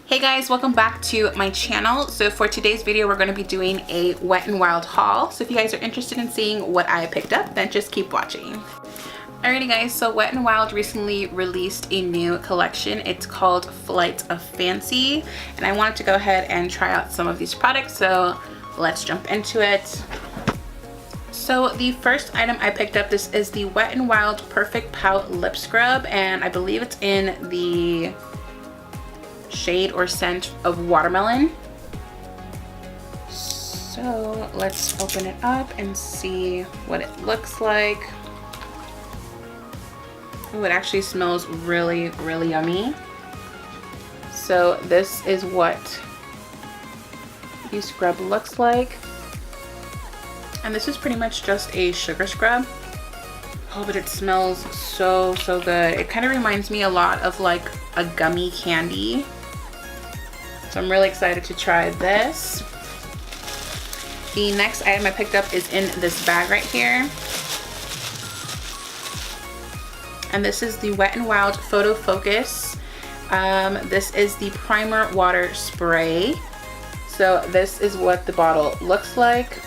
Hey guys, welcome back to my channel. So for today's video, we're going to be doing a Wet n Wild haul. So if you guys are interested in seeing what I picked up, then just keep watching. Alrighty guys, so Wet n Wild recently released a new collection. It's called Flight of Fancy, and I wanted to go ahead and try out some of these products, so let's jump into it. So the first item I picked up, this is the Wet n Wild Perfect Pout Lip Scrub, and I believe it's in the shade or scent of watermelon. So let's open it up and see what it looks like. Oh, it actually smells really, really yummy. So this is what the scrub looks like. And this is pretty much just a sugar scrub. Oh, but it smells so, so good. It kind of reminds me a lot of like a gummy candy. So I'm really excited to try this. The next item I picked up is in this bag right here. And this is the Wet n Wild Photo Focus. This is the primer water spray. So this is what the bottle looks like.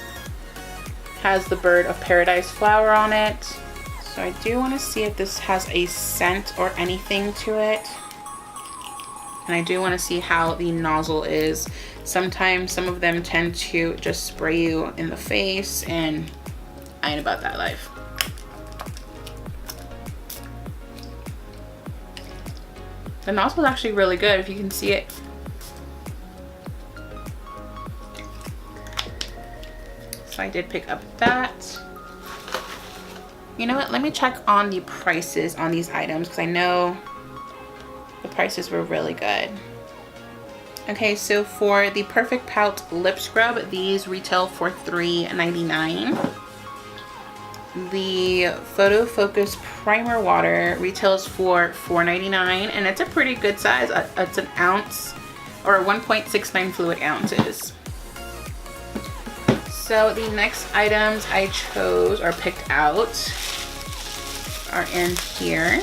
Has the bird of paradise flower on it. So I do want to see if this has a scent or anything to it. And I do want to see how the nozzle is. Sometimes some of them tend to just spray you in the face, and I ain't about that life. The nozzle is actually really good, if you can see it. So I did pick up that. You know what, let me check on the prices on these items, because I know the prices were really good. Okay, so for the Perfect Pout Lip Scrub, these retail for $3.99. The Photo Focus Primer Water retails for $4.99, and it's a pretty good size. It's an ounce, or 1.69 fluid ounces. So the next items I chose or picked out are in here.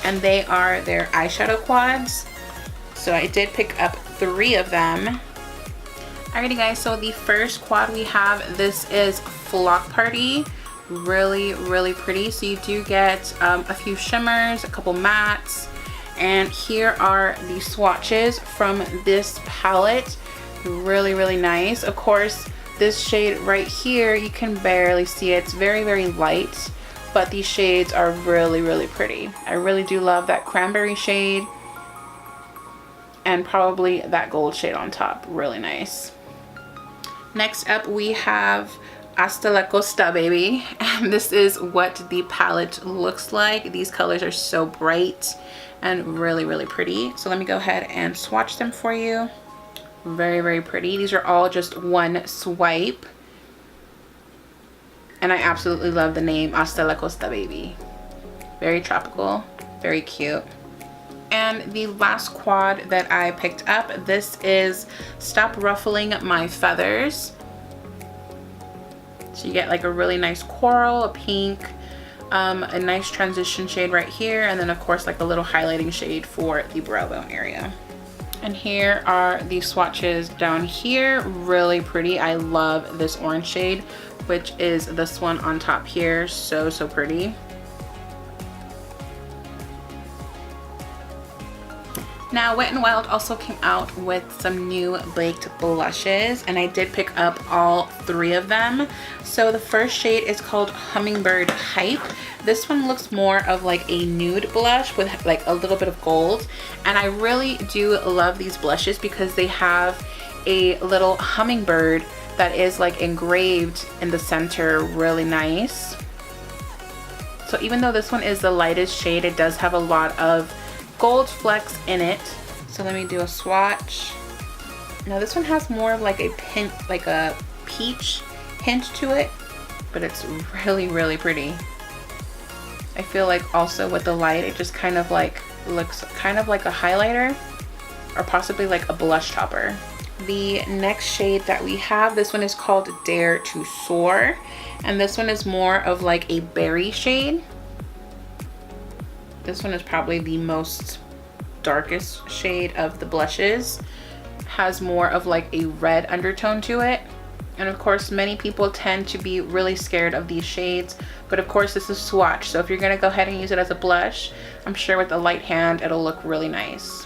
And they are their eyeshadow quads. So I did pick up 3 of them. Alrighty guys, so the first quad we have, this is Flock Party. Really, really pretty. So you do get a few shimmers, a couple mattes, and here are the swatches from this palette. Really, really nice. Of course, this shade right here, you can barely see it. It's very, very light. But these shades are really, really pretty. I really do love that cranberry shade and probably that gold shade on top. Really nice. Next up we have Hasta la Costa, baby. And this is what the palette looks like. These colors are so bright and really, really pretty. So let me go ahead and swatch them for you. Very, very pretty. These are all just one swipe. And I absolutely love the name Hasta la Costa, baby. Very tropical, very cute. And the last quad that I picked up, this is Stop Ruffling My Feathers. So you get like a really nice coral, a pink, a nice transition shade right here, and then of course like a little highlighting shade for the brow bone area. And here are the swatches down here. Really pretty. I love this orange shade, which is this one on top here. So, so pretty. Now, Wet n Wild also came out with some new baked blushes, and I did pick up all 3 of them. So the first shade is called Hummingbird Hype. This one looks more of like a nude blush with like a little bit of gold. And I really do love these blushes because they have a little hummingbird that is like engraved in the center. Really nice. So even though this one is the lightest shade, it does have a lot of gold flecks in it. So let me do a swatch. Now this one has more of like a pink, like a peach hint to it, but it's really, really pretty. I feel like also with the light, it just kind of like looks kind of like a highlighter or possibly like a blush topper. The next shade that we have, this one is called Dare to Soar, and this one is more of like a berry shade. This one is probably the most darkest shade of the blushes has more of like a red undertone to it. And of course, many people tend to be really scared of these shades, but of course this is Swatch, so if you're gonna go ahead and use it as a blush, I'm sure with a light hand it'll look really nice.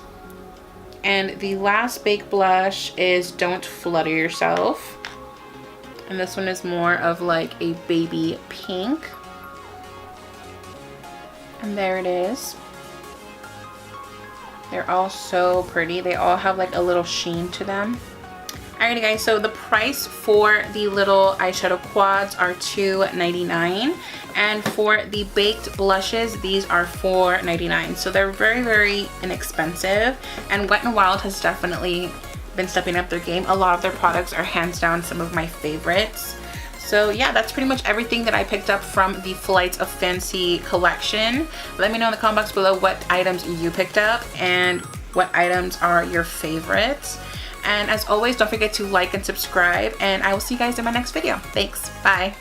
And the last baked blush is Don't Flutter Yourself. And this one is more of like a baby pink. And there it is. They're all so pretty. They all have like a little sheen to them. Alrighty guys, so the price for the little eyeshadow quads are $2.99, and for the baked blushes, these are $4.99. So they're very, very inexpensive, and Wet n Wild has definitely been stepping up their game. A lot of their products are hands down some of my favorites. So yeah, that's pretty much everything that I picked up from the Flights of Fancy collection. Let me know in the comment box below what items you picked up and what items are your favorites. And as always, don't forget to like and subscribe, and I will see you guys in my next video. Thanks. Bye.